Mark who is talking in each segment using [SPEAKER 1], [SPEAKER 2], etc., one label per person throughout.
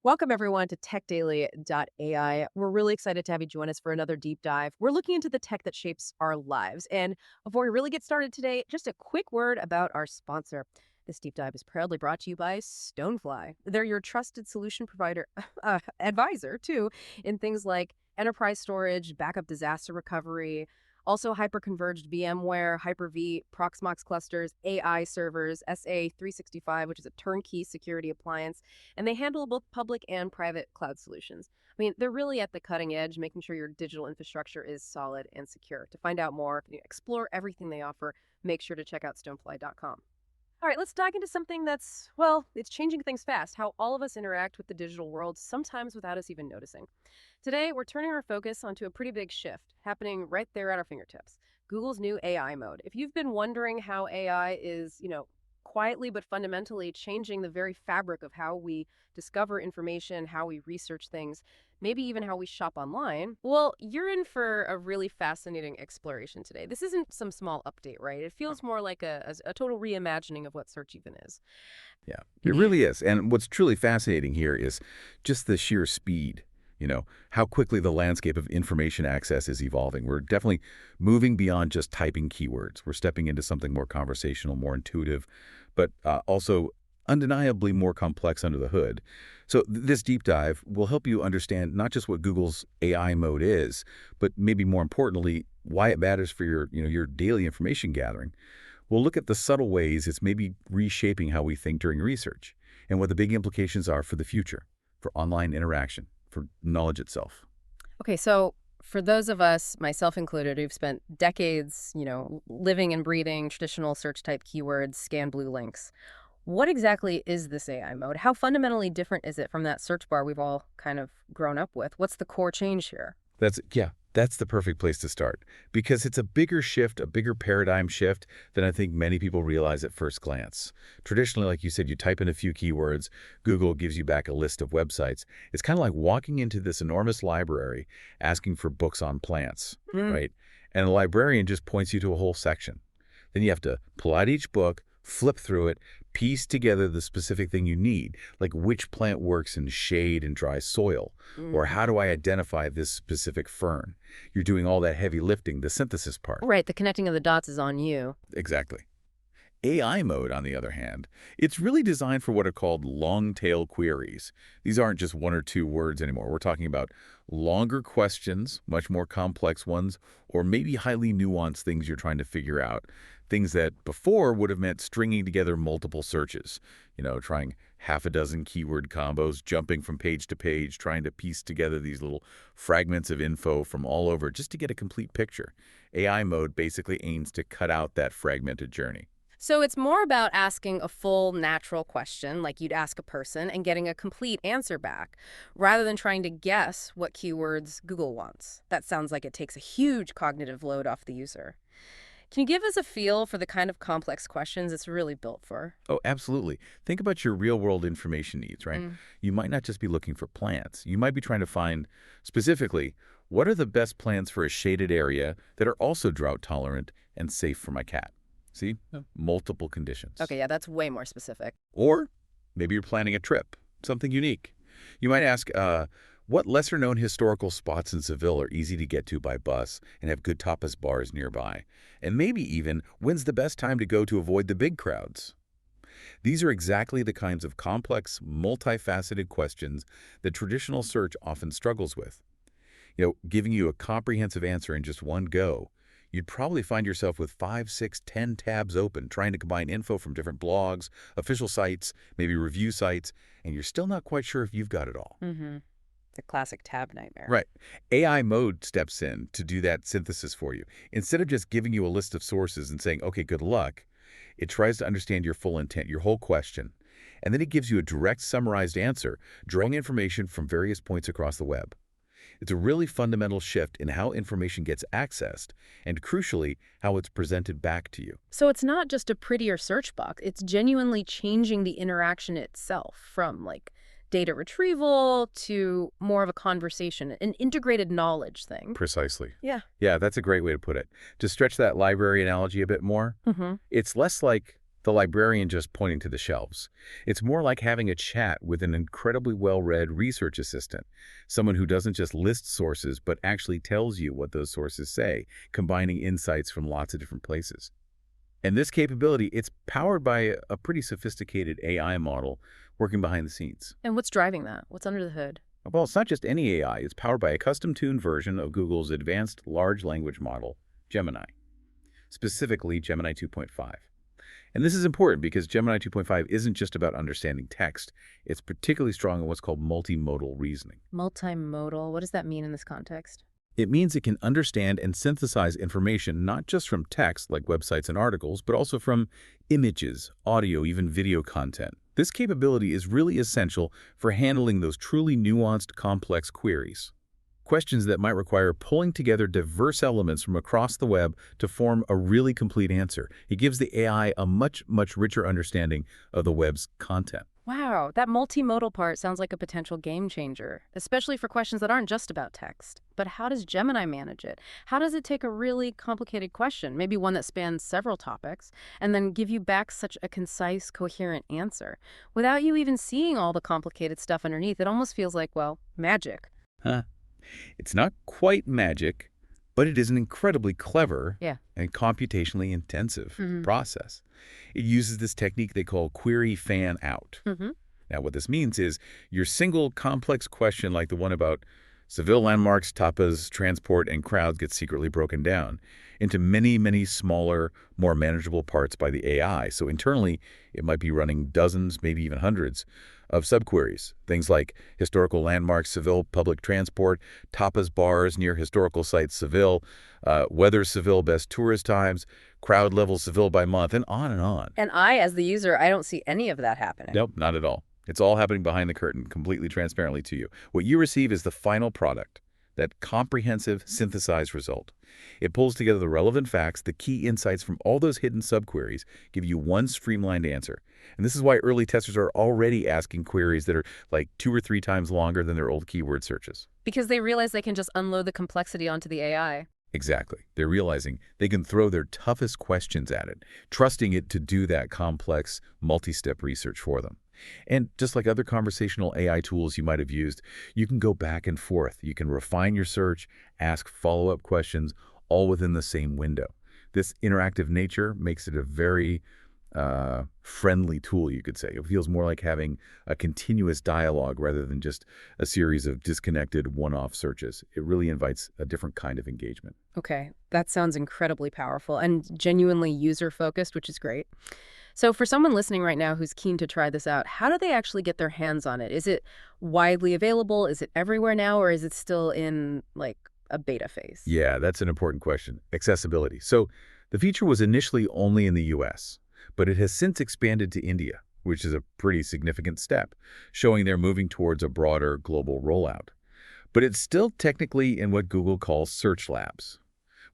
[SPEAKER 1] Welcome, everyone, to TechDaily.ai. We're really excited to have you join us for another deep dive. We're looking into the tech that shapes our lives. And before we really get started today, just a quick word about our sponsor. This deep dive is proudly brought to you by Stonefly. They're your trusted solution provider, advisor, too, in things like enterprise storage, backup disaster recovery, also hyperconverged VMware, Hyper-V, Proxmox clusters, AI servers, SA365, which is a turnkey security appliance, and they handle both public and private cloud solutions. I mean, they're really at the cutting edge, making sure your digital infrastructure is solid and secure. To find out more, explore everything they offer, make sure to check out stonefly.com. All right, let's dive into something that's, well, it's changing things fast, how all of us interact with the digital world, sometimes without us even noticing. Today, we're turning our focus onto a pretty big shift happening right there at our fingertips. Google's new AI mode. If you've been wondering how AI is, quietly but fundamentally changing the very fabric of how we discover information, how we research things, maybe even how we shop online, well, you're in for a really fascinating exploration today. This isn't some small update, right? It feels more like a total reimagining of what search even is.
[SPEAKER 2] Yeah, it really is. And what's truly fascinating here is just the sheer speed, how quickly the landscape of information access is evolving. We're definitely moving beyond just typing keywords. We're stepping into something more conversational, more intuitive, but also undeniably more complex under the hood. So this deep dive will help you understand not just what Google's AI mode is, but maybe more importantly, why it matters for your daily information gathering. We'll look at the subtle ways it's maybe reshaping how we think during research and what the big implications are for the future, for online interaction, for knowledge itself.
[SPEAKER 1] Okay, so for those of us, myself included, who've spent decades, living and breathing traditional search type keywords, scan blue links, what exactly is this AI mode? How fundamentally different is it from that search bar we've all kind of grown up with? What's the core change here?
[SPEAKER 2] That's the perfect place to start because it's a bigger shift, a bigger paradigm shift than I think many people realize at first glance. Traditionally, like you said, you type in a few keywords, Google gives you back a list of websites. It's kind of like walking into this enormous library asking for books on plants,
[SPEAKER 1] Hmm.
[SPEAKER 2] right? And the librarian just points you to a whole section. Then you have to pull out each book, flip through it, piece together the specific thing you need, like which plant works in shade and dry soil, or
[SPEAKER 1] Mm.
[SPEAKER 2] how do I identify this specific fern. You're doing all that heavy lifting, the synthesis part.
[SPEAKER 1] Right, the connecting of the dots is on you.
[SPEAKER 2] Exactly. AI mode, on the other hand, it's really designed for what are called long-tail queries. These aren't just one or two words anymore. We're talking about longer questions, much more complex ones, or maybe highly nuanced things you're trying to figure out. Things that before would have meant stringing together multiple searches, trying half a dozen keyword combos, jumping from page to page, trying to piece together these little fragments of info from all over just to get a complete picture. AI mode basically aims to cut out that fragmented journey.
[SPEAKER 1] So it's more about asking a full natural question, like you'd ask a person, and getting a complete answer back, rather than trying to guess what keywords Google wants. That sounds like it takes a huge cognitive load off the user. Can you give us a feel for the kind of complex questions it's really built for?
[SPEAKER 2] Oh, absolutely. Think about your real-world information needs, right?
[SPEAKER 1] Mm.
[SPEAKER 2] You might not just be looking for plants. You might be trying to find, specifically, what are the best plants for a shaded area that are also drought-tolerant and safe for my cat? See? Multiple conditions.
[SPEAKER 1] Okay, yeah, that's way more specific.
[SPEAKER 2] Or maybe you're planning a trip, something unique. You might ask, what lesser-known historical spots in Seville are easy to get to by bus and have good tapas bars nearby? And maybe even, when's the best time to go to avoid the big crowds? These are exactly the kinds of complex, multifaceted questions that traditional search often struggles with. Giving you a comprehensive answer in just one go, you'd probably find yourself with 5, 6, 10 tabs open, trying to combine info from different blogs, official sites, maybe review sites, and you're still not quite sure if you've got it all.
[SPEAKER 1] Mm-hmm. The classic tab nightmare.
[SPEAKER 2] Right. AI mode steps in to do that synthesis for you. Instead of just giving you a list of sources and saying, okay, good luck, it tries to understand your full intent, your whole question. And then it gives you a direct summarized answer, drawing information from various points across the web. It's a really fundamental shift in how information gets accessed and, crucially, how it's presented back to you.
[SPEAKER 1] So it's not just a prettier search box, it's genuinely changing the interaction itself from like data retrieval to more of a conversation, an integrated knowledge thing.
[SPEAKER 2] Precisely.
[SPEAKER 1] Yeah.
[SPEAKER 2] Yeah, that's a great way to put it. To stretch that library analogy a bit more,
[SPEAKER 1] Mm-hmm.
[SPEAKER 2] it's less like the librarian just pointing to the shelves. It's more like having a chat with an incredibly well-read research assistant, someone who doesn't just list sources but actually tells you what those sources say, combining insights from lots of different places. And this capability, it's powered by a pretty sophisticated AI model working behind the scenes.
[SPEAKER 1] And what's driving that? What's under the hood?
[SPEAKER 2] Well, it's not just any AI. It's powered by a custom-tuned version of Google's advanced large language model, Gemini, specifically Gemini 2.5. And this is important because Gemini 2.5 isn't just about understanding text. It's particularly strong in what's called multimodal reasoning.
[SPEAKER 1] Multimodal, what does that mean in this context?
[SPEAKER 2] It means it can understand and synthesize information not just from text like websites and articles, but also from images, audio, even video content. This capability is really essential for handling those truly nuanced, complex queries. Questions that might require pulling together diverse elements from across the web to form a really complete answer. It gives the AI a much, much richer understanding of the web's content.
[SPEAKER 1] Wow, that multimodal part sounds like a potential game changer, especially for questions that aren't just about text. But how does Gemini manage it? How does it take a really complicated question, maybe one that spans several topics, and then give you back such a concise, coherent answer? Without you even seeing all the complicated stuff underneath, it almost feels like, well, magic.
[SPEAKER 2] Huh. It's not quite magic, but it is an incredibly clever
[SPEAKER 1] Yeah.
[SPEAKER 2] and computationally intensive process. It uses this technique they call query fan out.
[SPEAKER 1] Mm-hmm.
[SPEAKER 2] Now, what this means is your single complex question like the one about Seville landmarks, tapas, transport, and crowds gets secretly broken down into many, many smaller, more manageable parts by the AI. So internally, it might be running dozens, maybe even hundreds of subqueries. Things like historical landmarks, Seville public transport, tapas bars near historical sites, Seville, weather, Seville best tourist times, crowd level, Seville by month, and on and on.
[SPEAKER 1] And I, as the user, I don't see any of that happening.
[SPEAKER 2] Nope, not at all. It's all happening behind the curtain, completely transparently to you. What you receive is the final product, that comprehensive, synthesized result. It pulls together the relevant facts, the key insights from all those hidden subqueries, give you one streamlined answer. And this is why early testers are already asking queries that are like 2 or 3 times longer than their old keyword searches.
[SPEAKER 1] Because they realize they can just unload the complexity onto the AI.
[SPEAKER 2] Exactly. They're realizing they can throw their toughest questions at it, trusting it to do that complex, multi-step research for them. And just like other conversational AI tools you might have used, you can go back and forth. You can refine your search, ask follow-up questions, all within the same window. This interactive nature makes it a very friendly tool, you could say. It feels more like having a continuous dialogue rather than just a series of disconnected one-off searches. It really invites a different kind of engagement.
[SPEAKER 1] Okay, that sounds incredibly powerful and genuinely user-focused, which is great. So for someone listening right now who's keen to try this out, how do they actually get their hands on it? Is it widely available? Is it everywhere now? Or is it still in, like, a beta phase?
[SPEAKER 2] Yeah, that's an important question. Accessibility. So the feature was initially only in the US, but it has since expanded to India, which is a pretty significant step, showing they're moving towards a broader global rollout. But it's still technically in what Google calls Search Labs,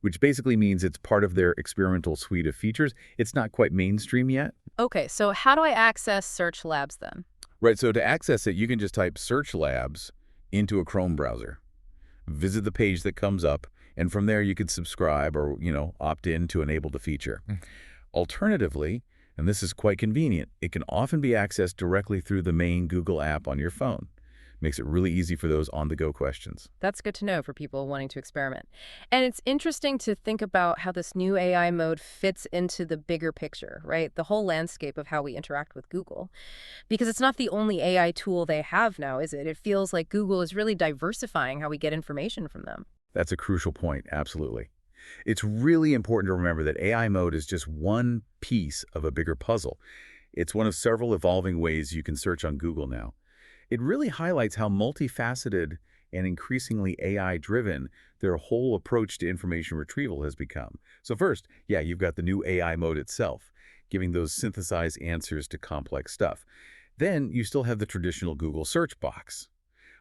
[SPEAKER 2] which basically means it's part of their experimental suite of features. It's not quite mainstream yet.
[SPEAKER 1] Okay, so how do I access Search Labs then?
[SPEAKER 2] Right, so to access it, you can just type Search Labs into a Chrome browser, visit the page that comes up, and from there you could subscribe or, opt in to enable the feature. Alternatively, and this is quite convenient, it can often be accessed directly through the main Google app on your phone. Makes it really easy for those on-the-go questions.
[SPEAKER 1] That's good to know for people wanting to experiment. And it's interesting to think about how this new AI mode fits into the bigger picture, right? The whole landscape of how we interact with Google. Because it's not the only AI tool they have now, is it? It feels like Google is really diversifying how we get information from them.
[SPEAKER 2] That's a crucial point, absolutely. It's really important to remember that AI mode is just one piece of a bigger puzzle. It's one of several evolving ways you can search on Google now. It really highlights how multifaceted and increasingly AI-driven their whole approach to information retrieval has become. So first, yeah, you've got the new AI mode itself, giving those synthesized answers to complex stuff. Then you still have the traditional Google search box.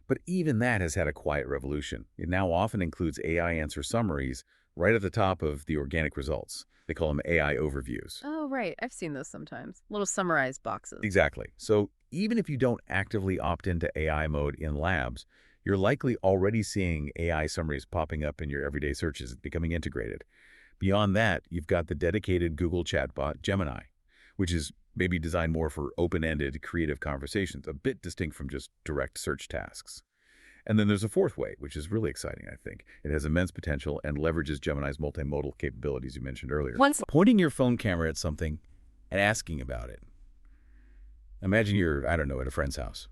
[SPEAKER 2] But even that has had a quiet revolution. It now often includes AI answer summaries right at the top of the organic results. They call them AI overviews.
[SPEAKER 1] Oh, right. I've seen those sometimes. Little summarized boxes.
[SPEAKER 2] Exactly. So even if you don't actively opt into AI mode in labs, you're likely already seeing AI summaries popping up in your everyday searches, becoming integrated. Beyond that, you've got the dedicated Google chatbot, Gemini, which is maybe designed more for open-ended, creative conversations, a bit distinct from just direct search tasks. And then there's a fourth way, which is really exciting, I think. It has immense potential and leverages Gemini's multimodal capabilities you mentioned earlier.
[SPEAKER 1] Once
[SPEAKER 2] Pointing your phone camera at something and asking about it. Imagine you're, I don't know, at a friend's house,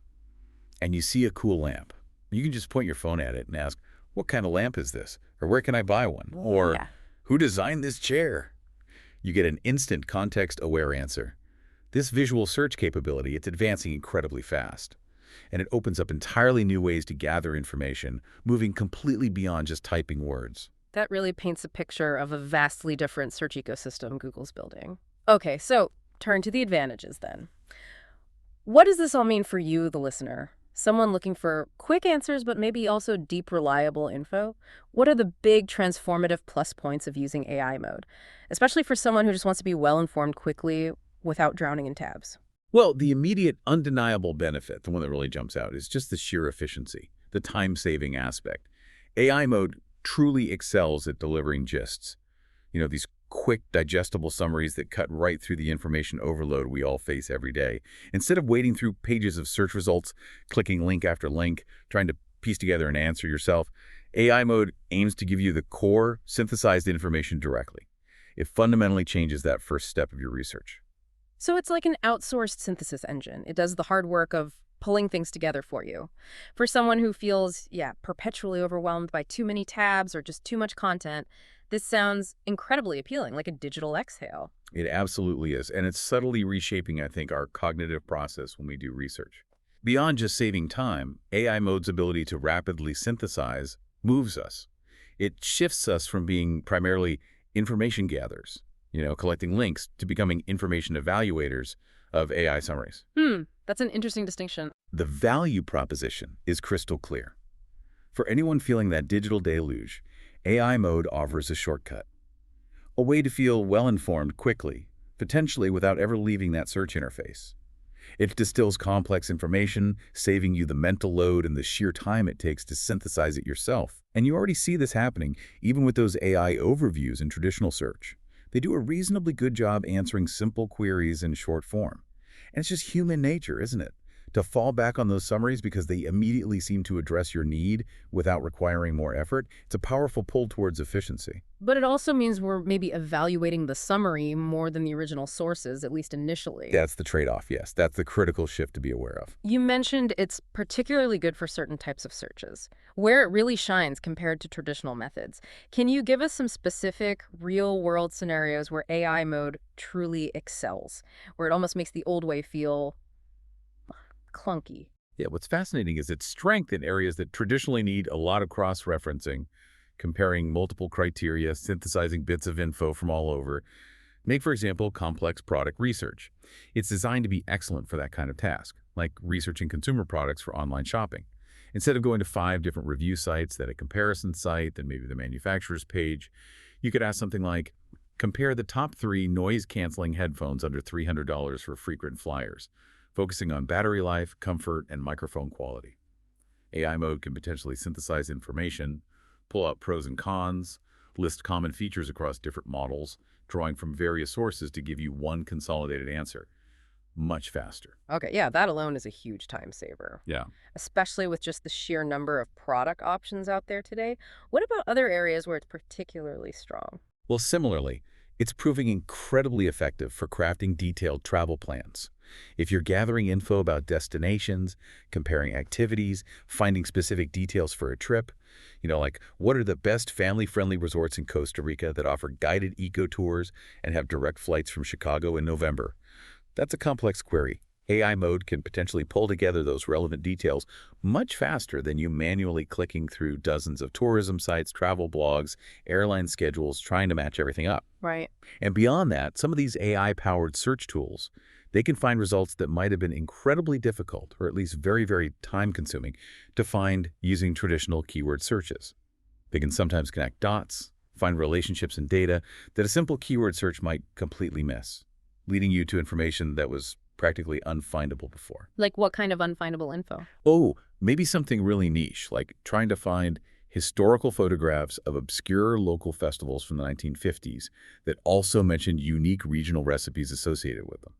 [SPEAKER 2] and you see a cool lamp. You can just point your phone at it and ask, what kind of lamp is this? Or where can I buy one? Or
[SPEAKER 1] Yeah.
[SPEAKER 2] who designed this chair? You get an instant context-aware answer. This visual search capability, it's advancing incredibly fast. And it opens up entirely new ways to gather information, moving completely beyond just typing words.
[SPEAKER 1] That really paints a picture of a vastly different search ecosystem Google's building. Okay, so turn to the advantages then. What does this all mean for you, the listener? Someone looking for quick answers, but maybe also deep, reliable info? What are the big transformative plus points of using AI mode, especially for someone who just wants to be well-informed quickly without drowning in tabs?
[SPEAKER 2] Well, the immediate undeniable benefit, the one that really jumps out, is just the sheer efficiency, the time-saving aspect. AI mode truly excels at delivering gists. These quick, digestible summaries that cut right through the information overload we all face every day. Instead of wading through pages of search results, clicking link after link, trying to piece together an answer yourself, AI mode aims to give you the core, synthesized information directly. It fundamentally changes that first step of your research.
[SPEAKER 1] So it's like an outsourced synthesis engine. It does the hard work of pulling things together for you. For someone who feels, perpetually overwhelmed by too many tabs or just too much content, this sounds incredibly appealing, like a digital exhale.
[SPEAKER 2] It absolutely is, and it's subtly reshaping, I think, our cognitive process when we do research. Beyond just saving time, AI mode's ability to rapidly synthesize moves us. It shifts us from being primarily information gatherers, collecting links, to becoming information evaluators of AI summaries.
[SPEAKER 1] That's an interesting distinction.
[SPEAKER 2] The value proposition is crystal clear. For anyone feeling that digital deluge, AI mode offers a shortcut, a way to feel well-informed quickly, potentially without ever leaving that search interface. It distills complex information, saving you the mental load and the sheer time it takes to synthesize it yourself. And you already see this happening even with those AI overviews in traditional search. They do a reasonably good job answering simple queries in short form. And it's just human nature, isn't it? To fall back on those summaries because they immediately seem to address your need without requiring more effort. It's a powerful pull towards efficiency.
[SPEAKER 1] But it also means we're maybe evaluating the summary more than the original sources, at least initially.
[SPEAKER 2] That's the trade-off, yes. That's the critical shift to be aware of.
[SPEAKER 1] You mentioned it's particularly good for certain types of searches, where it really shines compared to traditional methods. Can you give us some specific real-world scenarios where AI mode truly excels, where it almost makes the old way feel clunky?
[SPEAKER 2] Yeah, what's fascinating is its strength in areas that traditionally need a lot of cross-referencing, comparing multiple criteria, synthesizing bits of info from all over. Make, for example, complex product research. It's designed to be excellent for that kind of task, like researching consumer products for online shopping. Instead of going to 5 different review sites, then a comparison site, then maybe the manufacturer's page, you could ask something like, compare the top 3 noise-canceling headphones under $300 for frequent flyers, focusing on battery life, comfort, and microphone quality. AI mode can potentially synthesize information, pull out pros and cons, list common features across different models, drawing from various sources to give you one consolidated answer. Much faster.
[SPEAKER 1] Okay, yeah, that alone is a huge time saver,
[SPEAKER 2] Yeah.
[SPEAKER 1] especially with just the sheer number of product options out there today. What about other areas where it's particularly strong?
[SPEAKER 2] Well, similarly, it's proving incredibly effective for crafting detailed travel plans. If you're gathering info about destinations, comparing activities, finding specific details for a trip, like what are the best family-friendly resorts in Costa Rica that offer guided eco tours and have direct flights from Chicago in November? That's a complex query. AI mode can potentially pull together those relevant details much faster than you manually clicking through dozens of tourism sites, travel blogs, airline schedules, trying to match everything up.
[SPEAKER 1] Right.
[SPEAKER 2] And beyond that, some of these AI-powered search tools, they can find results that might have been incredibly difficult, or at least very, very time-consuming, to find using traditional keyword searches. They can sometimes connect dots, find relationships in data that a simple keyword search might completely miss, leading you to information that was practically unfindable before.
[SPEAKER 1] Like what kind of unfindable info?
[SPEAKER 2] Oh, maybe something really niche, like trying to find historical photographs of obscure local festivals from the 1950s that also mentioned unique regional recipes associated with them.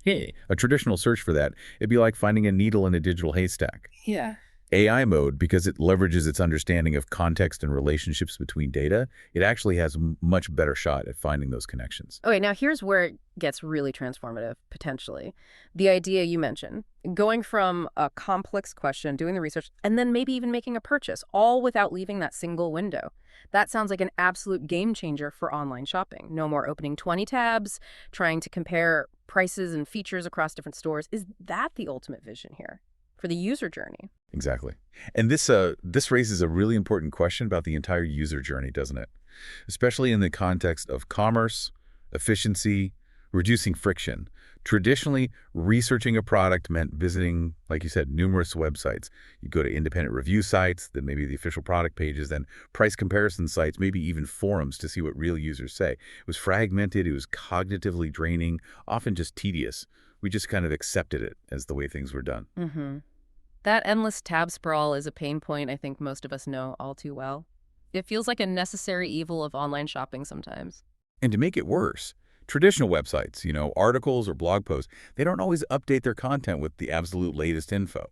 [SPEAKER 2] Hey, a traditional search for that, it'd be like finding a needle in a digital haystack.
[SPEAKER 1] Yeah.
[SPEAKER 2] AI mode, because it leverages its understanding of context and relationships between data, it actually has a much better shot at finding those connections.
[SPEAKER 1] Okay, now here's where it gets really transformative, potentially. The idea you mentioned, going from a complex question, doing the research, and then maybe even making a purchase, all without leaving that single window. That sounds like an absolute game changer for online shopping. No more opening 20 tabs, trying to compare prices and features across different stores. Is that the ultimate vision here for the user journey?
[SPEAKER 2] Exactly. And this raises a really important question about the entire user journey, doesn't it? Especially in the context of commerce, efficiency, reducing friction. Traditionally, researching a product meant visiting, like you said, numerous websites. You go to independent review sites, then maybe the official product pages, then price comparison sites, maybe even forums to see what real users say. It was fragmented, it was cognitively draining, often just tedious. We just kind of accepted it as the way things were done.
[SPEAKER 1] Mm-hmm. That endless tab sprawl is a pain point I think most of us know all too well. It feels like a necessary evil of online shopping sometimes.
[SPEAKER 2] And to make it worse, traditional websites, articles or blog posts, they don't always update their content with the absolute latest info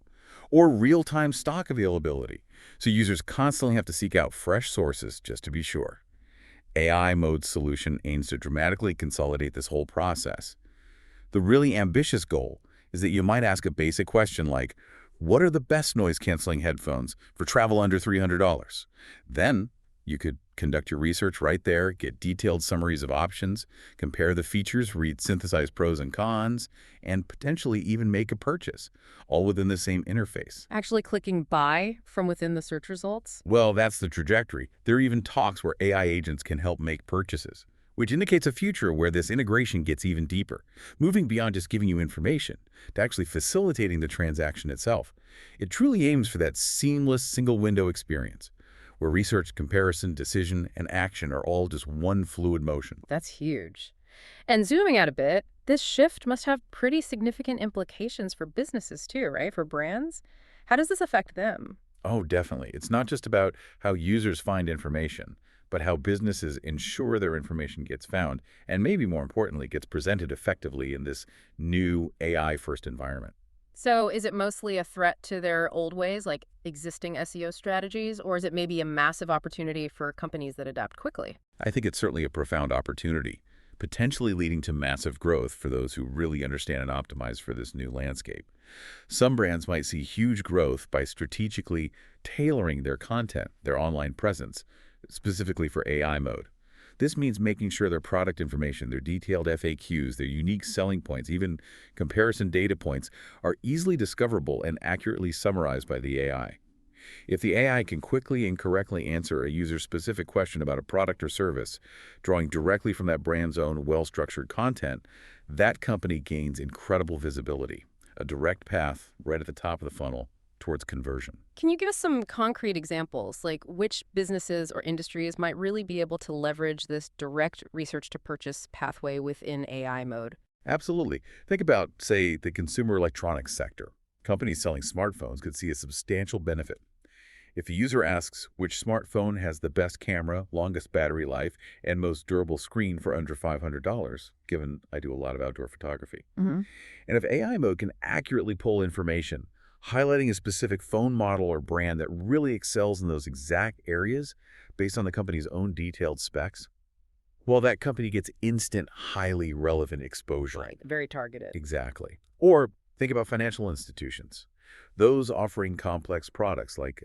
[SPEAKER 2] or real-time stock availability. So users constantly have to seek out fresh sources just to be sure. AI mode solution aims to dramatically consolidate this whole process. The really ambitious goal is that you might ask a basic question like, what are the best noise-canceling headphones for travel under $300? Then you could conduct your research right there, get detailed summaries of options, compare the features, read synthesized pros and cons, and potentially even make a purchase, all within the same interface.
[SPEAKER 1] Actually clicking buy from within the search results?
[SPEAKER 2] Well, that's the trajectory. There are even talks where AI agents can help make purchases, which indicates a future where this integration gets even deeper, moving beyond just giving you information to actually facilitating the transaction itself. It truly aims for that seamless single-window experience, where research, comparison, decision, and action are all just one fluid motion.
[SPEAKER 1] That's huge. And zooming out a bit, this shift must have pretty significant implications for businesses too, right? For brands? How does this affect them?
[SPEAKER 2] Oh, definitely. It's not just about how users find information, but how businesses ensure their information gets found, and maybe more importantly, gets presented effectively in this new AI-first environment.
[SPEAKER 1] So is it mostly a threat to their old ways, like existing SEO strategies, or is it maybe a massive opportunity for companies that adapt quickly?
[SPEAKER 2] I think it's certainly a profound opportunity, potentially leading to massive growth for those who really understand and optimize for this new landscape. Some brands might see huge growth by strategically tailoring their content, their online presence, specifically for AI mode. This means making sure their product information, their detailed FAQs, their unique selling points, even comparison data points, are easily discoverable and accurately summarized by the AI. If the AI can quickly and correctly answer a user-specific question about a product or service, drawing directly from that brand's own well-structured content, that company gains incredible visibility, a direct path right at the top of the funnel towards conversion.
[SPEAKER 1] Can you give us some concrete examples, like which businesses or industries might really be able to leverage this direct research to purchase pathway within AI mode?
[SPEAKER 2] Absolutely. Think about, say, the consumer electronics sector. Companies selling smartphones could see a substantial benefit. If a user asks which smartphone has the best camera, longest battery life, and most durable screen for under $500, given I do a lot of outdoor photography.
[SPEAKER 1] Hmm.
[SPEAKER 2] And if AI mode can accurately pull information, highlighting a specific phone model or brand that really excels in those exact areas based on the company's own detailed specs, well, that company gets instant, highly relevant exposure.
[SPEAKER 1] Right, very targeted.
[SPEAKER 2] Exactly. Or think about financial institutions. Those offering complex products like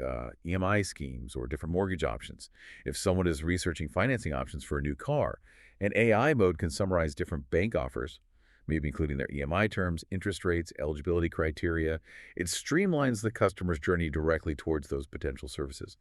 [SPEAKER 2] EMI schemes or different mortgage options. If someone is researching financing options for a new car, an AI mode can summarize different bank offers, maybe including their EMI terms, interest rates, eligibility criteria. It streamlines the customer's journey directly towards those potential services.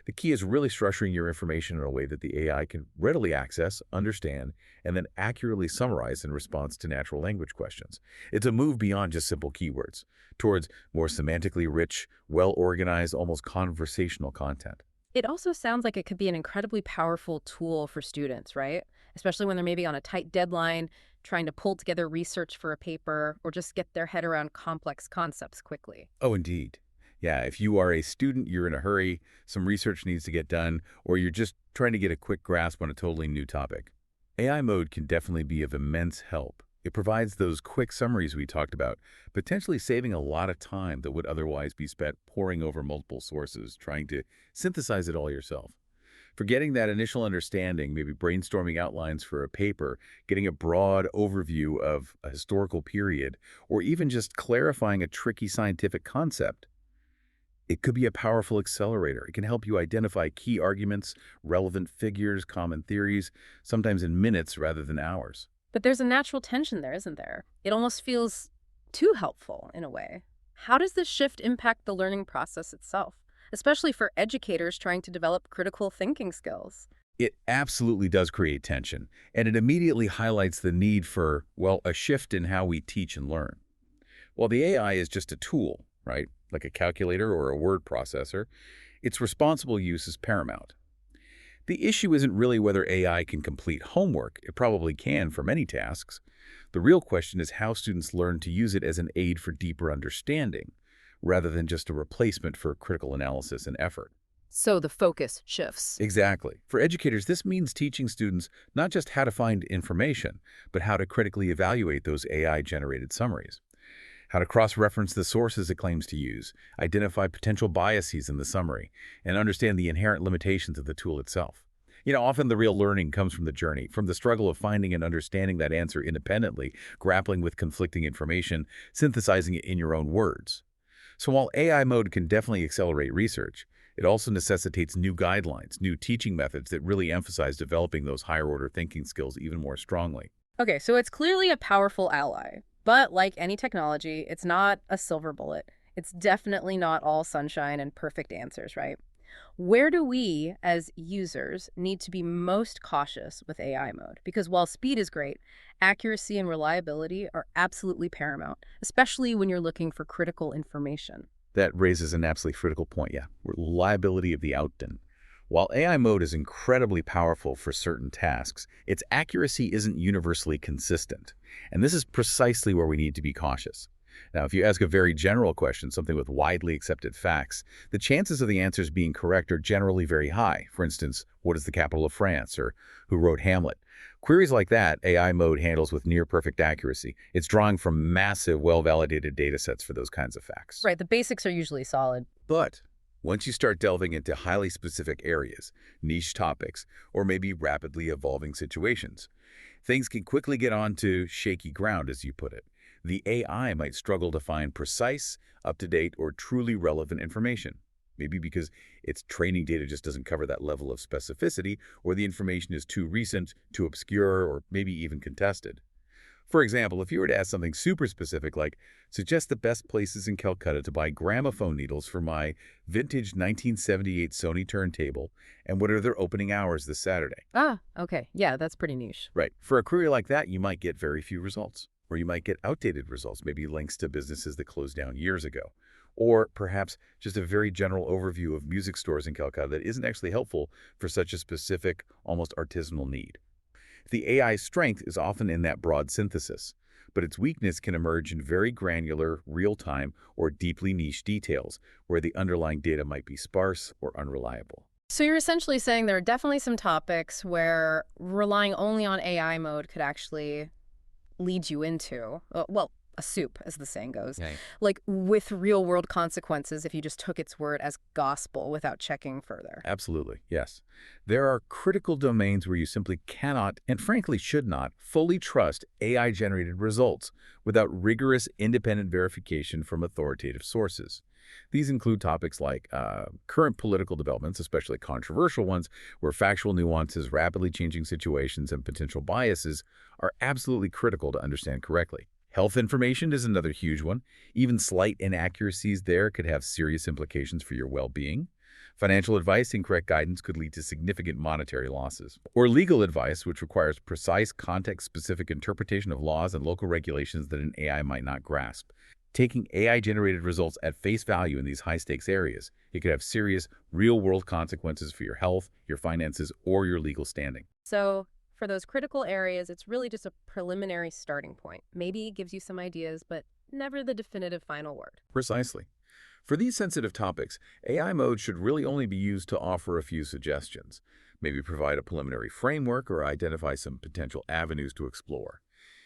[SPEAKER 2] The key is really structuring your information in a way that the AI can readily access, understand, and then accurately summarize in response to natural language questions. It's a move beyond just simple keywords, towards more semantically rich, well-organized, almost conversational content.
[SPEAKER 1] It also sounds like it could be an incredibly powerful tool for students, right? Especially when they're maybe on a tight deadline, trying to pull together research for a paper, or just get their head around complex concepts quickly.
[SPEAKER 2] Oh, indeed. Yeah, if you are a student, you're in a hurry, some research needs to get done, or you're just trying to get a quick grasp on a totally new topic. AI mode can definitely be of immense help. It provides those quick summaries we talked about, potentially saving a lot of time that would otherwise be spent poring over multiple sources, trying to synthesize it all yourself. For getting that initial understanding, maybe brainstorming outlines for a paper, getting a broad overview of a historical period, or even just clarifying a tricky scientific concept, it could be a powerful accelerator. It can help you identify key arguments, relevant figures, common theories, sometimes in minutes rather than hours.
[SPEAKER 1] But there's a natural tension there, isn't there? It almost feels too helpful in a way. How does this shift impact the learning process itself, especially for educators trying to develop critical thinking skills?
[SPEAKER 2] It absolutely does create tension, and it immediately highlights the need for, well, a shift in how we teach and learn. While the AI is just a tool, right, like a calculator or a word processor, its responsible use is paramount. The issue isn't really whether AI can complete homework. It probably can for many tasks. The real question is how students learn to use it as an aid for deeper understanding, rather than just a replacement for critical analysis and effort.
[SPEAKER 1] So the focus shifts.
[SPEAKER 2] Exactly. For educators, this means teaching students not just how to find information, but how to critically evaluate those AI-generated summaries, how to cross-reference the sources it claims to use, identify potential biases in the summary, and understand the inherent limitations of the tool itself. Often the real learning comes from the journey, from the struggle of finding and understanding that answer independently, grappling with conflicting information, synthesizing it in your own words. So while AI mode can definitely accelerate research, it also necessitates new guidelines, new teaching methods that really emphasize developing those higher-order thinking skills even more strongly.
[SPEAKER 1] Okay, so it's clearly a powerful ally. But like any technology, it's not a silver bullet. It's definitely not all sunshine and perfect answers, right? Where do we, as users, need to be most cautious with AI mode? Because while speed is great, accuracy and reliability are absolutely paramount, especially when you're looking for critical information.
[SPEAKER 2] That raises an absolutely critical point, yeah. Reliability of the output. While AI mode is incredibly powerful for certain tasks, its accuracy isn't universally consistent. And this is precisely where we need to be cautious. Now, if you ask a very general question, something with widely accepted facts, the chances of the answers being correct are generally very high. For instance, what is the capital of France, or who wrote Hamlet? Queries like that, AI mode handles with near-perfect accuracy. It's drawing from massive, well-validated data sets for those kinds of facts.
[SPEAKER 1] Right, the basics are usually solid.
[SPEAKER 2] But once you start delving into highly specific areas, niche topics, or maybe rapidly evolving situations, things can quickly get onto shaky ground, as you put it. The AI might struggle to find precise, up-to-date, or truly relevant information. Maybe because its training data just doesn't cover that level of specificity, or the information is too recent, too obscure, or maybe even contested. For example, if you were to ask something super specific like, suggest the best places in Calcutta to buy gramophone needles for my vintage 1978 Sony turntable, and what are their opening hours this Saturday?
[SPEAKER 1] Ah, okay. Yeah, that's pretty niche.
[SPEAKER 2] Right. For a query like that, you might get very few results, or you might get outdated results, maybe links to businesses that closed down years ago, or perhaps just a very general overview of music stores in Calcutta that isn't actually helpful for such a specific, almost artisanal need. The AI's strength is often in that broad synthesis, but its weakness can emerge in very granular, real-time, or deeply niche details where the underlying data might be sparse or unreliable.
[SPEAKER 1] So you're essentially saying there are definitely some topics where relying only on AI mode could actually lead you into, well, a soup, as the saying goes,
[SPEAKER 2] Okay.
[SPEAKER 1] like with real world consequences if you just took its word as gospel without checking further.
[SPEAKER 2] Absolutely, yes. There are critical domains where you simply cannot, and frankly should not, fully trust AI-generated results without rigorous independent verification from authoritative sources. These include topics like current political developments, especially controversial ones, where factual nuances, rapidly changing situations, and potential biases are absolutely critical to understand correctly. Health information is another huge one. Even slight inaccuracies there could have serious implications for your well-being. Financial advice, incorrect guidance could lead to significant monetary losses. Or legal advice, which requires precise, context-specific interpretation of laws and local regulations that an AI might not grasp. Taking AI-generated results at face value in these high-stakes areas, it could have serious, real-world consequences for your health, your finances, or your legal standing.
[SPEAKER 1] So for those critical areas, it's really just a preliminary starting point. Maybe gives you some ideas, but never the definitive final word.
[SPEAKER 2] Precisely. For these sensitive topics, AI mode should really only be used to offer a few suggestions, maybe provide a preliminary framework or identify some potential avenues to explore.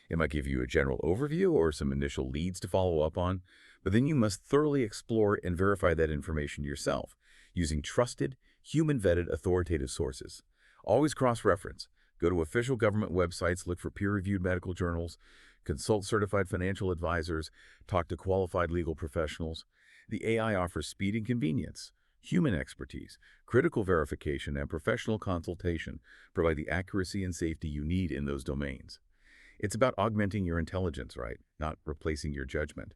[SPEAKER 2] It might give you a general overview or some initial leads to follow up on, but then you must thoroughly explore and verify that information yourself, using trusted, human-vetted authoritative sources. Always cross-reference. Go to official government websites, look for peer-reviewed medical journals, consult certified financial advisors, talk to qualified legal professionals. The AI offers speed and convenience. Human expertise, critical verification, and professional consultation provide the accuracy and safety you need in those domains. It's about augmenting your intelligence, right? Not replacing your judgment.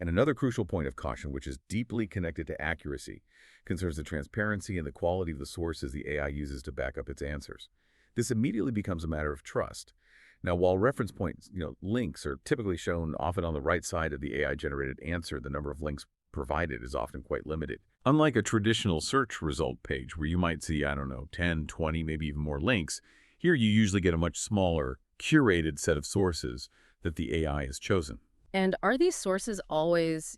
[SPEAKER 2] And another crucial point of caution, which is deeply connected to accuracy, concerns the transparency and the quality of the sources the AI uses to back up its answers. This immediately becomes a matter of trust. Now, while reference points, links are typically shown often on the right side of the AI-generated answer, the number of links provided is often quite limited. Unlike a traditional search result page where you might see, 10, 20, maybe even more links, here you usually get a much smaller, curated set of sources that the AI has chosen.
[SPEAKER 1] And are these sources always,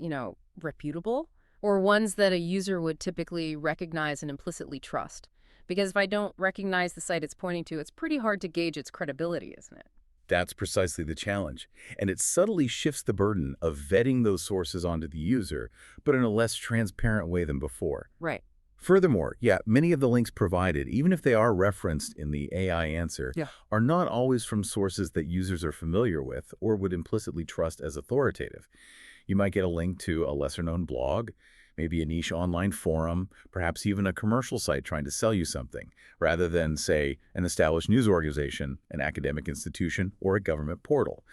[SPEAKER 1] reputable? Or ones that a user would typically recognize and implicitly trust? Because if I don't recognize the site it's pointing to, it's pretty hard to gauge its credibility, isn't it?
[SPEAKER 2] That's precisely the challenge, and it subtly shifts the burden of vetting those sources onto the user, but in a less transparent way than before.
[SPEAKER 1] Right.
[SPEAKER 2] Furthermore, many of the links provided, even if they are referenced in the AI answer,
[SPEAKER 1] Yeah.
[SPEAKER 2] are not always from sources that users are familiar with or would implicitly trust as authoritative. You might get a link to a lesser-known blog, maybe a niche online forum, perhaps even a commercial site trying to sell you something, rather than, say, an established news organization, an academic institution, or a government portal.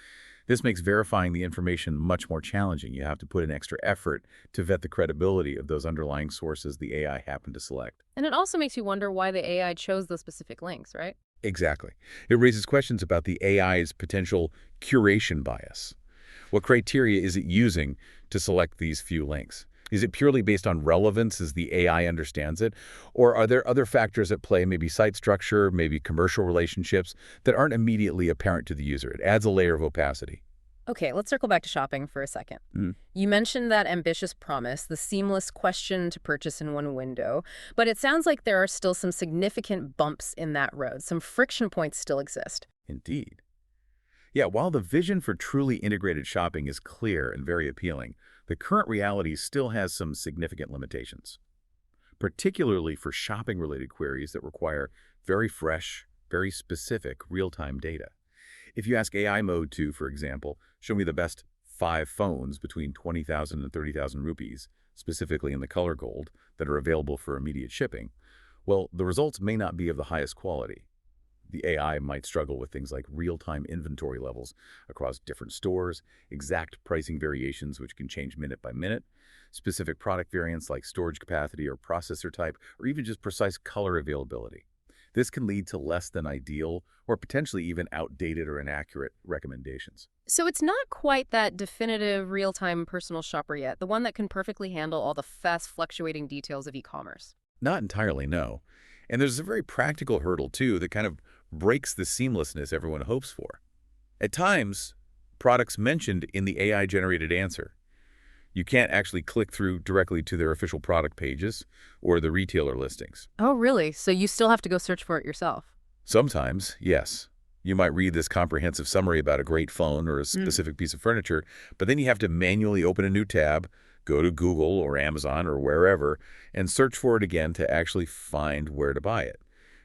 [SPEAKER 2] This makes verifying the information much more challenging. You have to put in extra effort to vet the credibility of those underlying sources the AI happened to select.
[SPEAKER 1] And it also makes you wonder why the AI chose those specific links, right?
[SPEAKER 2] Exactly. It raises questions about the AI's potential curation bias. What criteria is it using to select these few links? Is it purely based on relevance as the AI understands it? Or are there other factors at play, maybe site structure, maybe commercial relationships, that aren't immediately apparent to the user? It adds a layer of opacity.
[SPEAKER 1] Okay, let's circle back to shopping for a second.
[SPEAKER 2] Mm.
[SPEAKER 1] You mentioned that ambitious promise, the seamless question to purchase in one window, but it sounds like there are still some significant bumps in that road. Some friction points still exist.
[SPEAKER 2] Indeed. While the vision for truly integrated shopping is clear and very appealing, the current reality still has some significant limitations, particularly for shopping-related queries that require very fresh, very specific real-time data. If you ask AI mode to, for example, show me the best 5 phones between 20,000 and 30,000 rupees, specifically in the color gold, that are available for immediate shipping, well, the results may not be of the highest quality. The AI might struggle with things like real-time inventory levels across different stores, exact pricing variations which can change minute by minute, specific product variants like storage capacity or processor type, or even just precise color availability. This can lead to less than ideal or potentially even outdated or inaccurate recommendations.
[SPEAKER 1] So it's not quite that definitive real-time personal shopper yet, the one that can perfectly handle all the fast fluctuating details of e-commerce.
[SPEAKER 2] Not entirely, no. And there's a very practical hurdle, too, that kind of breaks the seamlessness everyone hopes for. At times, products mentioned in the AI-generated answer, you can't actually click through directly to their official product pages or the retailer listings.
[SPEAKER 1] Oh, really? So you still have to go search for it yourself?
[SPEAKER 2] Sometimes, yes. You might read this comprehensive summary about a great phone or a specific piece of furniture, but then you have to manually open a new tab, go to Google or Amazon or wherever, and search for it again to actually find where to buy it.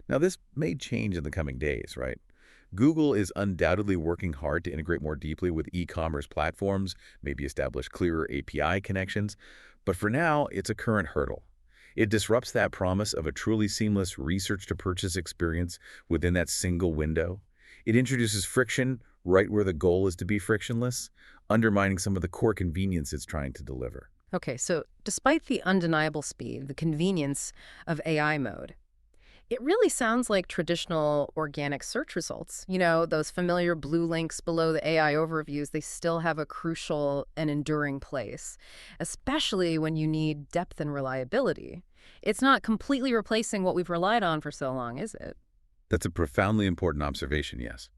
[SPEAKER 2] Now, this may change in the coming days, right? Google is undoubtedly working hard to integrate more deeply with e-commerce platforms, maybe establish clearer API connections, but for now, it's a current hurdle. It disrupts that promise of a truly seamless research-to-purchase experience within that single window. It introduces friction right where the goal is to be frictionless, undermining some of the core convenience it's trying to deliver.
[SPEAKER 1] Okay, so despite the undeniable speed, the convenience of AI mode, it really sounds like traditional organic search results. Those familiar blue links below the AI overviews, they still have a crucial and enduring place, especially when you need depth and reliability. It's not completely replacing what we've relied on for so long, is it?
[SPEAKER 2] That's a profoundly important observation, yes.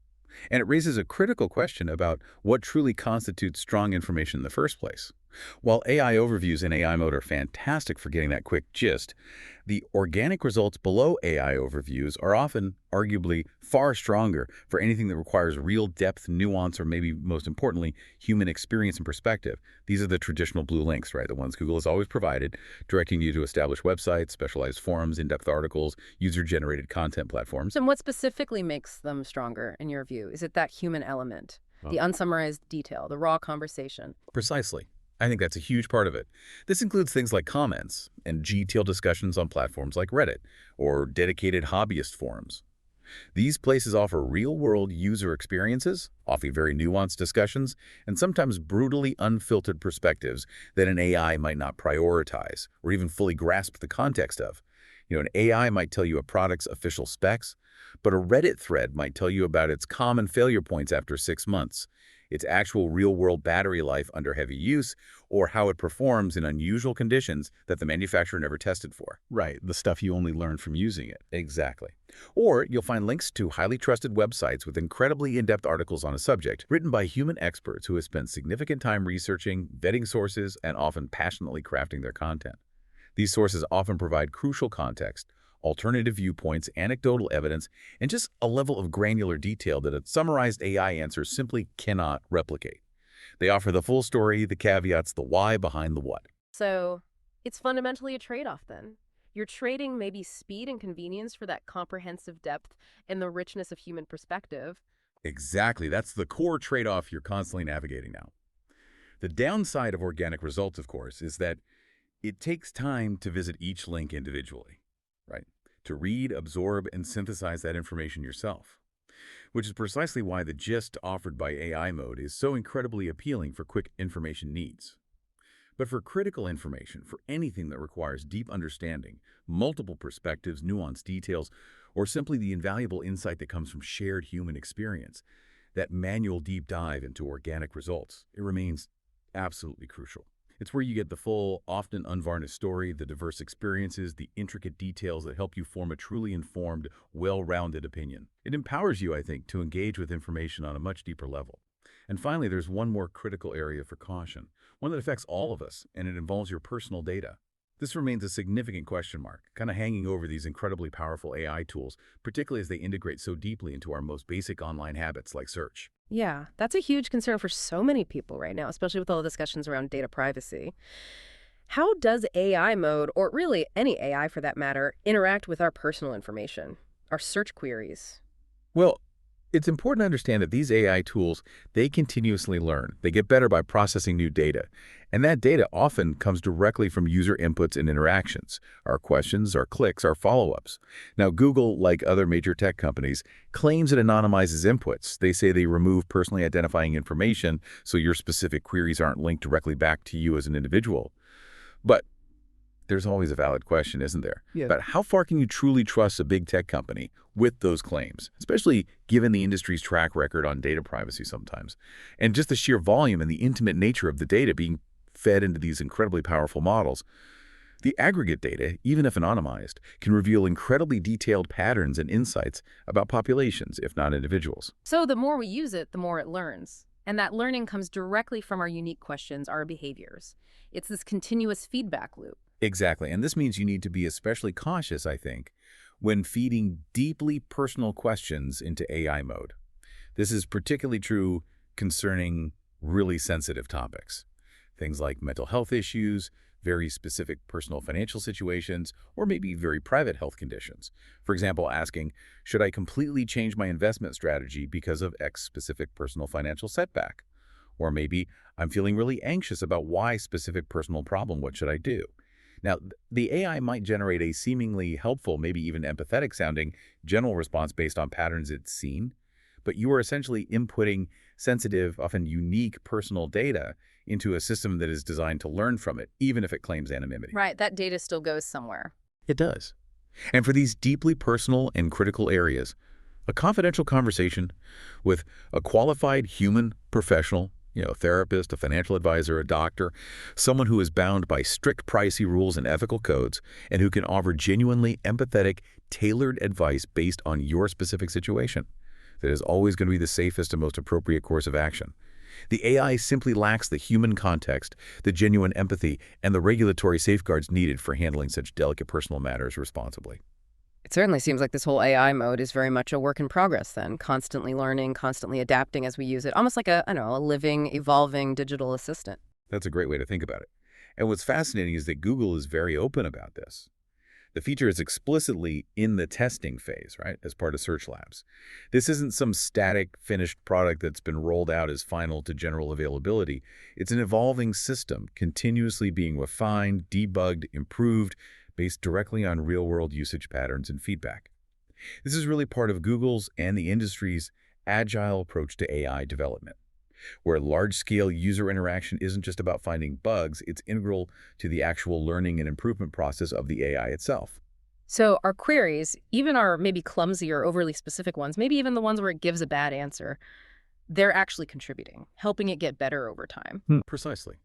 [SPEAKER 2] And it raises a critical question about what truly constitutes strong information in the first place. While AI overviews in AI mode are fantastic for getting that quick gist, the organic results below AI overviews are often, arguably, far stronger for anything that requires real depth, nuance, or maybe most importantly, human experience and perspective. These are the traditional blue links, right? The ones Google has always provided, directing you to established websites, specialized forums, in-depth articles, user-generated content platforms.
[SPEAKER 1] And what specifically makes them stronger, in your view? Is it that human element, the unsummarized detail, the raw conversation?
[SPEAKER 2] Precisely. I think that's a huge part of it. This includes things like comments and detailed discussions on platforms like Reddit or dedicated hobbyist forums. These places offer real-world user experiences, often very nuanced discussions, and sometimes brutally unfiltered perspectives that an AI might not prioritize or even fully grasp the context of. An AI might tell you a product's official specs, but a Reddit thread might tell you about its common failure points after 6 months, its actual real-world battery life under heavy use, or how it performs in unusual conditions that the manufacturer never tested for. Right, the stuff you only learn from using it. Exactly. Or you'll find links to highly trusted websites with incredibly in-depth articles on a subject, written by human experts who have spent significant time researching, vetting sources, and often passionately crafting their content. These sources often provide crucial context, alternative viewpoints, anecdotal evidence, and just a level of granular detail that a summarized AI answer simply cannot replicate. They offer the full story, the caveats, the why behind the what.
[SPEAKER 1] So it's fundamentally a trade-off then. You're trading maybe speed and convenience for that comprehensive depth and the richness of human perspective.
[SPEAKER 2] Exactly. That's the core trade-off you're constantly navigating now. The downside of organic results, of course, is that it takes time to visit each link individually, right? To read, absorb, and synthesize that information yourself, which is precisely why the gist offered by AI mode is so incredibly appealing for quick information needs. But for critical information, for anything that requires deep understanding, multiple perspectives, nuanced details, or simply the invaluable insight that comes from shared human experience, that manual deep dive into organic results, it remains absolutely crucial. It's where you get the full, often unvarnished story, the diverse experiences, the intricate details that help you form a truly informed, well-rounded opinion. It empowers you, I think, to engage with information on a much deeper level. And finally, there's one more critical area for caution, one that affects all of us, and it involves your personal data. This remains a significant question mark, kind of hanging over these incredibly powerful AI tools, particularly as they integrate so deeply into our most basic online habits like search.
[SPEAKER 1] Yeah, that's a huge concern for so many people right now, especially with all the discussions around data privacy. How does AI mode, or really any AI for that matter, interact with our personal information, our search queries?
[SPEAKER 2] Well, it's important to understand that these AI tools, they continuously learn. They get better by processing new data. And that data often comes directly from user inputs and interactions, our questions, our clicks, our follow-ups. Now, Google, like other major tech companies, claims it anonymizes inputs. They say they remove personally identifying information so your specific queries aren't linked directly back to you as an individual. But there's always a valid question, isn't there? Yeah. But how far can you truly trust a big tech company with those claims, especially given the industry's track record on data privacy sometimes, and just the sheer volume and the intimate nature of the data being fed into these incredibly powerful models? The aggregate data, even if anonymized, can reveal incredibly detailed patterns and insights about populations, if not individuals.
[SPEAKER 1] So the more we use it, the more it learns. And that learning comes directly from our unique questions, our behaviors. It's this continuous feedback loop.
[SPEAKER 2] Exactly, and this means you need to be especially cautious, I think, when feeding deeply personal questions into AI mode. This is particularly true concerning really sensitive topics. Things like mental health issues, very specific personal financial situations, or maybe very private health conditions. For example, asking, should I completely change my investment strategy because of X specific personal financial setback? Or maybe I'm feeling really anxious about Y specific personal problem, what should I do? Now, the AI might generate a seemingly helpful, maybe even empathetic sounding general response based on patterns it's seen, but you are essentially inputting sensitive, often unique personal data into a system that is designed to learn from it, even if it claims anonymity.
[SPEAKER 1] Right, that data still goes somewhere.
[SPEAKER 2] It does. And for these deeply personal and critical areas, a confidential conversation with a qualified human professional, a therapist, a financial advisor, a doctor, someone who is bound by strict privacy rules and ethical codes, and who can offer genuinely empathetic, tailored advice based on your specific situation. That is always going to be the safest and most appropriate course of action. The AI simply lacks the human context, the genuine empathy, and the regulatory safeguards needed for handling such delicate personal matters responsibly.
[SPEAKER 1] It certainly seems like this whole AI mode is very much a work in progress then, constantly learning, constantly adapting as we use it, almost like a, I don't know, a living, evolving digital assistant.
[SPEAKER 2] That's a great way to think about it. And what's fascinating is that Google is very open about this. The feature is explicitly in the testing phase, right, as part of Search Labs. This isn't some static, finished product that's been rolled out as final to general availability. It's an evolving system, continuously being refined, debugged, improved, based directly on real-world usage patterns and feedback. This is really part of Google's and the industry's agile approach to AI development, where large-scale user interaction isn't just about finding bugs, it's integral to the actual learning and improvement process of the AI itself.
[SPEAKER 1] So our queries, even our maybe clumsy or overly specific ones, maybe even the ones where it gives a bad answer, they're actually contributing, helping it get better over time.
[SPEAKER 2] Precisely.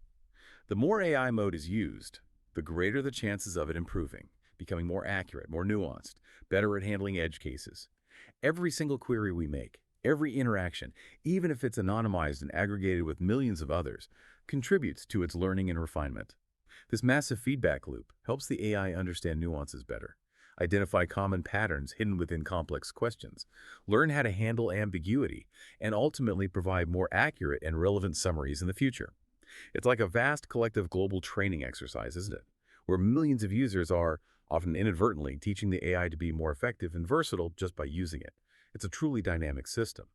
[SPEAKER 2] The more AI mode is used, the greater the chances of it improving, becoming more accurate, more nuanced, better at handling edge cases. Every single query we make, every interaction, even if it's anonymized and aggregated with millions of others, contributes to its learning and refinement. This massive feedback loop helps the AI understand nuances better, identify common patterns hidden within complex questions, learn how to handle ambiguity, and ultimately provide more accurate and relevant summaries in the future. It's like a vast collective global training exercise, isn't it? Where millions of users are, often inadvertently, teaching the AI to be more effective and versatile just by using it. It's a truly dynamic system.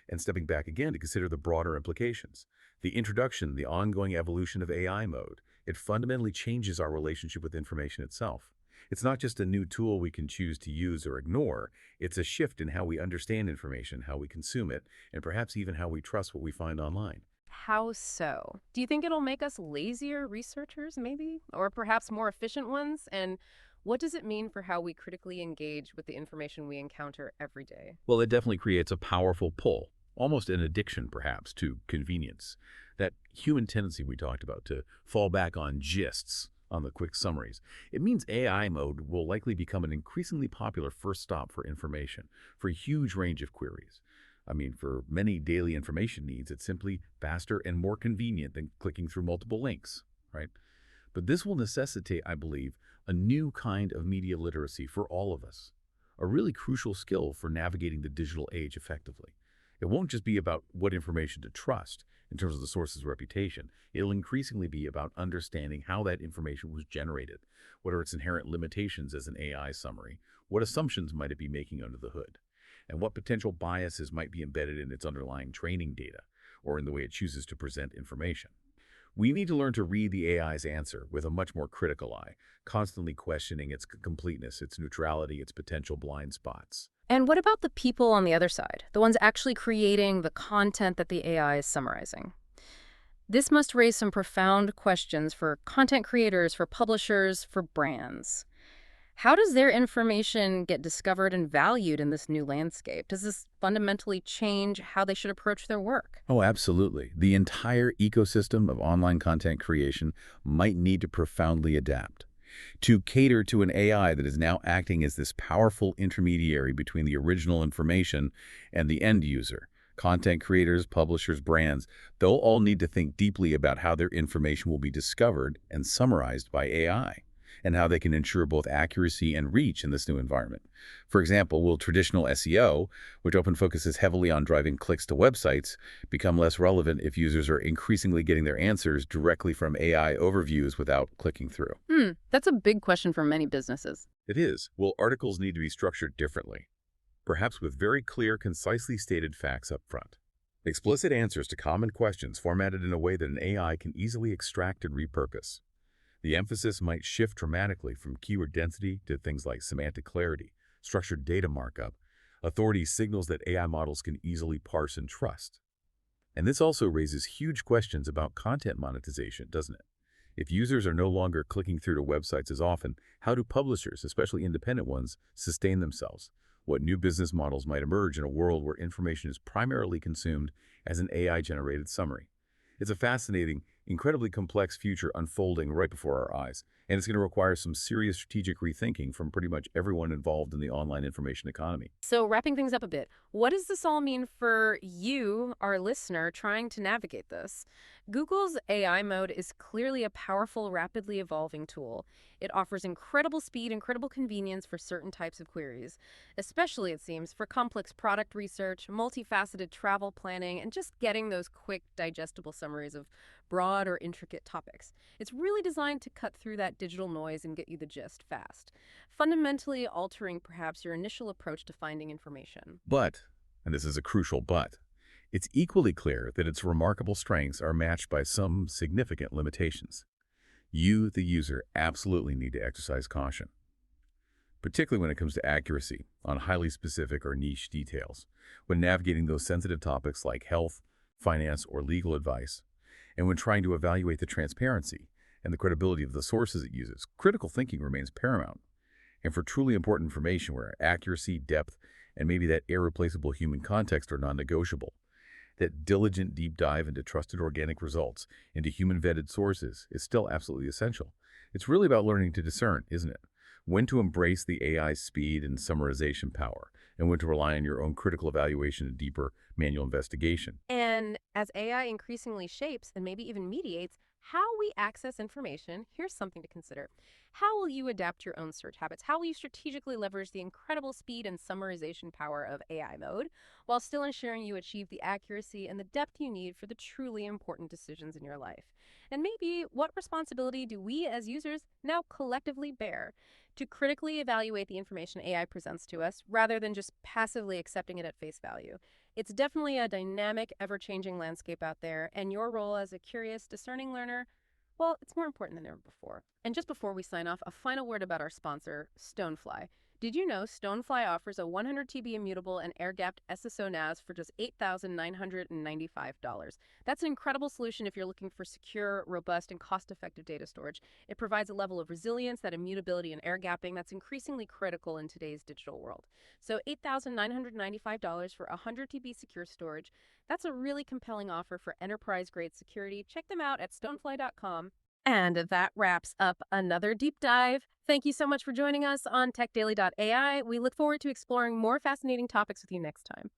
[SPEAKER 2] And stepping back again to consider the broader implications. The introduction, the ongoing evolution of AI mode, it fundamentally changes our relationship with information itself. It's not just a new tool we can choose to use or ignore, it's a shift in how we understand information, how we consume it, and perhaps even how we trust what we find online.
[SPEAKER 1] How so? Do you think it'll make us lazier researchers, maybe? Or perhaps more efficient ones? And what does it mean for how we critically engage with the information we encounter every day?
[SPEAKER 2] Well, it definitely creates a powerful pull, almost an addiction perhaps, to convenience. That human tendency we talked about to fall back on gists, on the quick summaries. It means AI mode will likely become an increasingly popular first stop for information, for a huge range of queries. I mean, for many daily information needs, it's simply faster and more convenient than clicking through multiple links, right? But this will necessitate, I believe, a new kind of media literacy for all of us, a really crucial skill for navigating the digital age effectively. It won't just be about what information to trust in terms of the source's reputation. It'll increasingly be about understanding how that information was generated, what are its inherent limitations as an AI summary, what assumptions might it be making under the hood, and what potential biases might be embedded in its underlying training data or in the way it chooses to present information. We need to learn to read the AI's answer with a much more critical eye, constantly questioning its completeness, its neutrality, its potential blind spots.
[SPEAKER 1] And what about the people on the other side, the ones actually creating the content that the AI is summarizing? This must raise some profound questions for content creators, for publishers, for brands. How does their information get discovered and valued in this new landscape? Does this fundamentally change how they should approach their work?
[SPEAKER 2] Oh, absolutely. The entire ecosystem of online content creation might need to profoundly adapt to cater to an AI that is now acting as this powerful intermediary between the original information and the end user. Content creators, publishers, brands, they'll all need to think deeply about how their information will be discovered and summarized by AI, and how they can ensure both accuracy and reach in this new environment. For example, will traditional SEO, which often focuses heavily on driving clicks to websites, become less relevant if users are increasingly getting their answers directly from AI overviews without clicking through?
[SPEAKER 1] That's a big question for many businesses.
[SPEAKER 2] It is. Will articles need to be structured differently? Perhaps with very clear, concisely stated facts up front. Explicit answers to common questions formatted in a way that an AI can easily extract and repurpose. The emphasis might shift dramatically from keyword density to things like semantic clarity, structured data markup, authority signals that AI models can easily parse and trust. And this also raises huge questions about content monetization, doesn't it? If users are no longer clicking through to websites as often, how do publishers, especially independent ones, sustain themselves? What new business models might emerge in a world where information is primarily consumed as an AI-generated summary? It's a fascinating, incredibly complex future unfolding right before our eyes, And it's going to require some serious strategic rethinking from pretty much everyone involved in the online information economy.
[SPEAKER 1] So, wrapping things up a bit, what does this all mean for you, our listener, trying to navigate this? Google's AI mode is clearly a powerful, rapidly evolving tool. It offers incredible speed, incredible convenience for certain types of queries, especially, it seems, for complex product research, multifaceted travel planning, and just getting those quick, digestible summaries of broad or intricate topics. It's really designed to cut through that digital noise and get you the gist fast, fundamentally altering perhaps your initial approach to finding information.
[SPEAKER 2] But, and this is a crucial but, it's equally clear that its remarkable strengths are matched by some significant limitations. You, the user, absolutely need to exercise caution, particularly when it comes to accuracy on highly specific or niche details, when navigating those sensitive topics like health, finance, or legal advice, and when trying to evaluate the transparency and the credibility of the sources it uses. Critical thinking remains paramount. And for truly important information where accuracy, depth, and maybe that irreplaceable human context are non-negotiable, that diligent deep dive into trusted organic results, into human-vetted sources, is still absolutely essential. It's really about learning to discern, isn't it? When to embrace the AI's speed and summarization power, and when to rely on your own critical evaluation and deeper manual investigation.
[SPEAKER 1] And as AI increasingly shapes and maybe even mediates how we access information, here's something to consider. How will you adapt your own search habits? How will you strategically leverage the incredible speed and summarization power of AI mode while still ensuring you achieve the accuracy and the depth you need for the truly important decisions in your life? And maybe what responsibility do we as users now collectively bear to critically evaluate the information AI presents to us rather than just passively accepting it at face value? It's definitely a dynamic, ever-changing landscape out there, and your role as a curious, discerning learner, well, it's more important than ever before. And just before we sign off, a final word about our sponsor, Stonefly. Did you know Stonefly offers a 100 TB immutable and air-gapped SSO NAS for just $8,995? That's an incredible solution if you're looking for secure, robust, and cost-effective data storage. It provides a level of resilience, that immutability, and air-gapping that's increasingly critical in today's digital world. So $8,995 for 100 TB secure storage, that's a really compelling offer for enterprise-grade security. Check them out at stonefly.com. And that wraps up another deep dive. Thank you so much for joining us on techdaily.ai. We look forward to exploring more fascinating topics with you next time.